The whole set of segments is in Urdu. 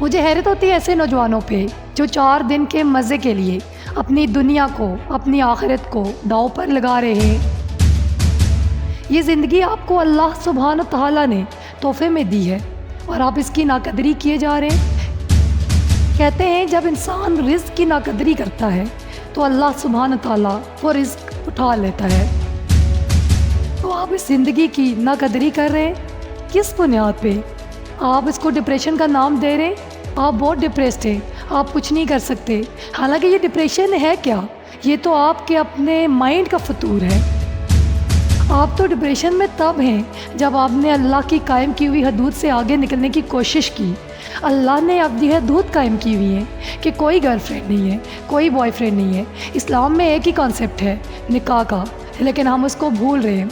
مجھے حیرت ہوتی ہے ایسے نوجوانوں پہ جو 4 دن کے مزے کے لیے اپنی دنیا کو، اپنی آخرت کو داؤ پر لگا رہے ہیں۔ یہ زندگی آپ کو اللہ سبحانہ تعالیٰ نے تحفے میں دی ہے اور آپ اس کی ناقدری کیے جا رہے ہیں۔ کہتے ہیں جب انسان رزق کی ناقدری کرتا ہے تو اللہ سبحانہ تعالیٰ وہ رزق اٹھا لیتا ہے۔ تو آپ اس زندگی کی ناقدری کر رہے ہیں، کس بنیاد پہ؟ آپ اس کو ڈپریشن کا نام دے رہے ہیں۔ آپ بہت ڈپریسڈ ہیں، آپ کچھ نہیں کر سکتے، حالانکہ یہ ڈپریشن ہے کیا؟ یہ تو آپ کے اپنے مائنڈ کا فطور ہے۔ آپ تو ڈپریشن میں تب ہیں جب آپ نے اللہ کی قائم کی ہوئی حدود سے آگے نکلنے کی کوشش کی۔ اللہ نے اپنی حدود قائم کی ہوئی ہیں کہ کوئی گرل فرینڈ نہیں ہے، کوئی بوائے فرینڈ نہیں ہے۔ اسلام میں ایک ہی کانسیپٹ ہے نکاح کا، لیکن ہم اس کو بھول رہے ہیں،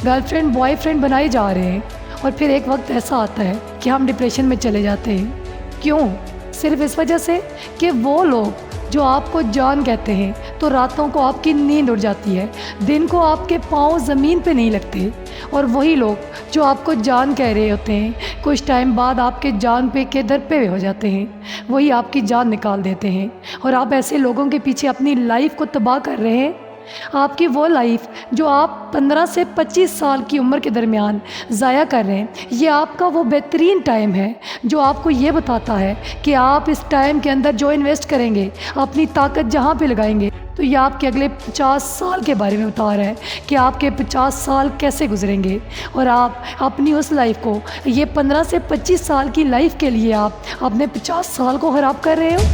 گرل فرینڈ بوائے فرینڈ بنائے جا رہے ہیں، اور پھر ایک وقت ایسا آتا ہے کہ ہم ڈپریشن میں چلے جاتے ہیں۔ کیوں؟ صرف اس وجہ سے کہ وہ لوگ جو آپ کو جان کہتے ہیں تو راتوں کو آپ کی نیند اڑ جاتی ہے، دن کو آپ کے پاؤں زمین پہ نہیں لگتے، اور وہی لوگ جو آپ کو جان کہہ رہے ہوتے ہیں کچھ ٹائم بعد آپ کے جان پہ کے در پہ ہو جاتے ہیں، وہی آپ کی جان نکال دیتے ہیں، اور آپ ایسے لوگوں کے پیچھے اپنی لائف کو تباہ کر رہے ہیں۔ آپ کی وہ لائف جو آپ 15 سے 25 سال کی عمر کے درمیان ضائع کر رہے ہیں، یہ آپ کا وہ بہترین ٹائم ہے جو آپ کو یہ بتاتا ہے کہ آپ اس ٹائم کے اندر جو انویسٹ کریں گے، اپنی طاقت جہاں پہ لگائیں گے، تو یہ آپ کے اگلے 50 سال کے بارے میں بتا رہا ہے کہ آپ کے 50 سال کیسے گزریں گے، اور آپ اپنی اس لائف کو، یہ 15 سے 25 سال کی لائف کے لیے آپ اپنے 50 سال کو خراب کر رہے ہو۔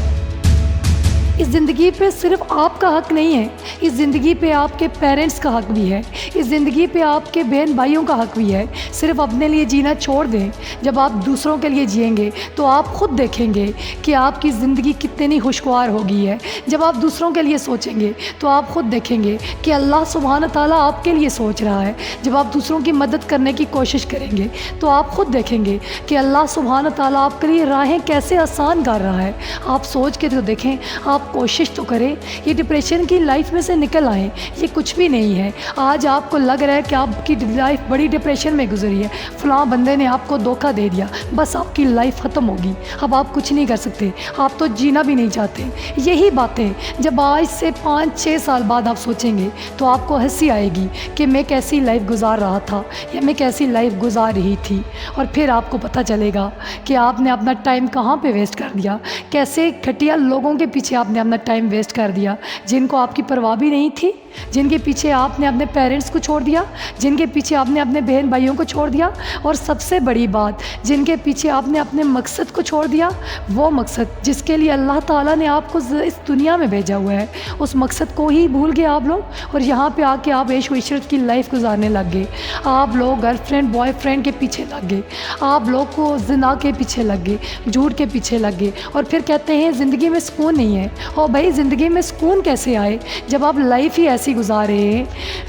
اس زندگی پہ صرف آپ کا حق نہیں ہے، اس زندگی پہ آپ کے پیرنٹس کا حق بھی ہے، اس زندگی پہ آپ کے بہن بھائیوں کا حق بھی ہے۔ صرف اپنے لیے جینا چھوڑ دیں، جب آپ دوسروں کے لیے جئیں گے تو آپ خود دیکھیں گے کہ آپ کی زندگی کتنی خوشگوار ہو گئی ہے۔ جب آپ دوسروں کے لیے سوچیں گے تو آپ خود دیکھیں گے کہ اللہ سبحانہ تعالیٰ آپ کے لیے سوچ رہا ہے۔ جب آپ دوسروں کی مدد کرنے کی کوشش کریں گے تو آپ خود دیکھیں گے کہ اللہ سبحانہ تعالیٰ آپ کے لیے راہیں کیسے آسان کر رہا ہے۔ آپ سوچ کے تو دیکھیں، آپ کوشش تو کریں، یہ ڈپریشن کی لائف میں سے نکل آئیں۔ یہ کچھ بھی نہیں ہے۔ آج آپ کو لگ رہا ہے کہ آپ کی لائف بڑی ڈپریشن میں گزری ہے، فلاں بندے نے آپ کو دھوکہ دے دیا، بس آپ کی لائف ختم ہوگی، اب آپ کچھ نہیں کر سکتے، آپ تو جینا بھی نہیں چاہتے۔ یہی باتیں جب آج سے 5-6 سال بعد آپ سوچیں گے تو آپ کو ہنسی آئے گی کہ میں کیسی لائف گزار رہا تھا، یا میں کیسی لائف گزار رہی تھی، اور پھر آپ کو پتہ چلے گا کہ آپ نے اپنا ٹائم کہاں پہ ویسٹ کر دیا، کیسے گھٹیا لوگوں کے پیچھے آپ نے اپنا ٹائم ویسٹ کر دیا، جن کو آپ کی پرواہ بھی نہیں تھی، جن کے پیچھے آپ نے اپنے پیرنٹس کو چھوڑ دیا، جن کے پیچھے آپ نے اپنے بہن بھائیوں کو چھوڑ دیا، اور سب سے بڑی بات، جن کے پیچھے آپ نے اپنے مقصد کو چھوڑ دیا، وہ مقصد جس کے لیے اللہ تعالیٰ نے آپ کو اس دنیا میں بھیجا ہوا ہے، اس مقصد کو ہی بھول گئے آپ لوگ، اور یہاں پہ آ کے آپ عیش و عشرت کی لائف گزارنے لگ گئے۔ آپ لوگ گرل فرینڈ بوائے فرینڈ کے پیچھے لگ گئے، آپ لوگ کو زنا کے پیچھے لگ گئے، جھوٹ کے پیچھے لگ گئے، اور پھر کہتے ہیں زندگی میں سکون نہیں ہے۔ اور بھائی زندگی میں سکون کیسے آئے جب آپ لائف ہی ایسی گزار رہے ہیں؟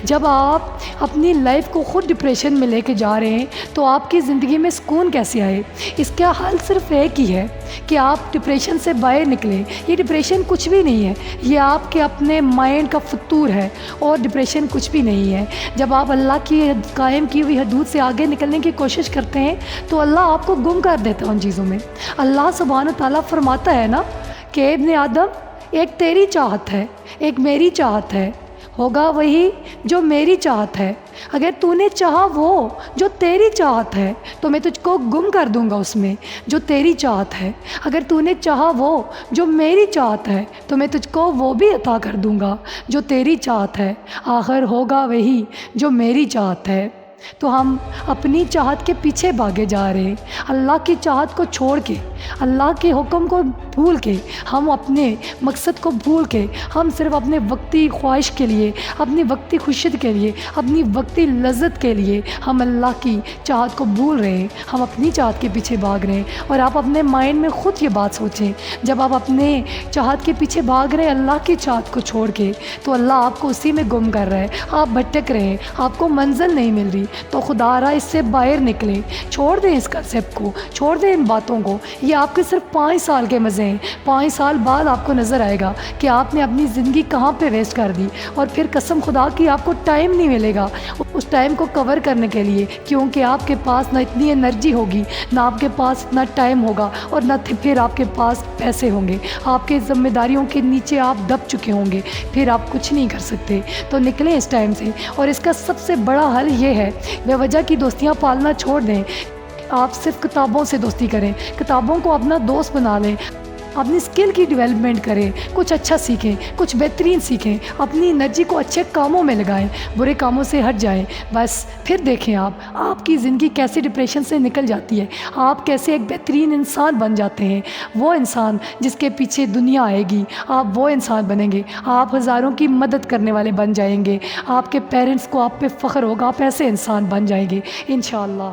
جب آپ اپنی لائف کو خود ڈپریشن میں لے کے جا رہے ہیں تو آپ کی زندگی میں سکون کیسے آئے؟ اس کا حل صرف ایک ہی ہے کہ آپ ڈپریشن سے باہر نکلیں۔ یہ ڈپریشن کچھ بھی نہیں ہے، یہ آپ کے اپنے مائنڈ کا فطور ہے، اور ڈپریشن کچھ بھی نہیں ہے۔ جب آپ اللہ کی قائم کی ہوئی حدود سے آگے نکلنے کی کوشش کرتے ہیں تو اللہ آپ کو گم کر دیتا ہے ان چیزوں میں۔ اللہ سبحانہ تعالیٰ فرماتا ہے نا کہ ابن آدم، ایک تیری چاہت ہے، ایک میری چاہت ہے، ہوگا وہی جو میری چاہت ہے۔ اگر تو نے چاہا وہ جو تیری چاہت ہے تو میں تجھ کو گم کر دوں گا اس میں جو تیری چاہت ہے۔ اگر تو نے چاہا وہ جو میری چاہت ہے تو میں تجھ کو وہ بھی عطا کر دوں گا جو تیری چاہت ہے۔ آخر ہوگا وہی جو میری چاہت ہے۔ تو ہم اپنی چاہت کے پیچھے بھاگے جا رہے ہیں، اللہ کی چاہت کو چھوڑ کے، اللہ کے حکم کو بھول کے، ہم اپنے مقصد کو بھول کے، ہم صرف اپنے وقتی خواہش کے لیے، اپنی وقتی خوشیت کے لیے، اپنی وقتی لذت کے لیے ہم اللہ کی چاہت کو بھول رہے ہیں، ہم اپنی چاہت کے پیچھے بھاگ رہے ہیں۔ اور آپ اپنے مائنڈ میں خود یہ بات سوچیں، جب آپ اپنے چاہت کے پیچھے بھاگ رہے ہیں اللہ کی چاہت کو چھوڑ کے، تو اللہ آپ کو اسی میں گم کر رہا ہے، آپ بھٹک رہے ہیں، آپ کو منزل نہیں مل رہی۔ تو خدا را اس سے باہر نکلیں، چھوڑ دیں اس کنسیپٹ کو، چھوڑ دیں ان باتوں کو۔ یہ یہ آپ کے صرف 5 سال کے مزے ہیں۔ 5 سال بعد آپ کو نظر آئے گا کہ آپ نے اپنی زندگی کہاں پہ ویسٹ کر دی، اور پھر قسم خدا کی آپ کو ٹائم نہیں ملے گا اس ٹائم کو کور کرنے کے لیے، کیونکہ آپ کے پاس نہ اتنی انرجی ہوگی، نہ آپ کے پاس اتنا ٹائم ہوگا، اور نہ پھر آپ کے پاس پیسے ہوں گے۔ آپ کے ذمہ داریوں کے نیچے آپ دب چکے ہوں گے، پھر آپ کچھ نہیں کر سکتے۔ تو نکلیں اس ٹائم سے، اور اس کا سب سے بڑا حل یہ ہے، بے وجہ کی دوستیاں پالنا چھوڑ دیں۔ آپ صرف کتابوں سے دوستی کریں، کتابوں کو اپنا دوست بنا لیں، اپنی اسکل کی ڈیولپمنٹ کریں، کچھ اچھا سیکھیں، کچھ بہترین سیکھیں، اپنی انرجی کو اچھے کاموں میں لگائیں، برے کاموں سے ہٹ جائیں۔ بس پھر دیکھیں آپ کی زندگی کیسے ڈپریشن سے نکل جاتی ہے، آپ کیسے ایک بہترین انسان بن جاتے ہیں۔ وہ انسان جس کے پیچھے دنیا آئے گی، آپ وہ انسان بنیں گے، آپ ہزاروں کی مدد کرنے والے بن جائیں گے، آپ کے پیرنٹس کو آپ پہ فخر ہوگا، آپ ایسے انسان بن جائیں گے انشاءاللہ۔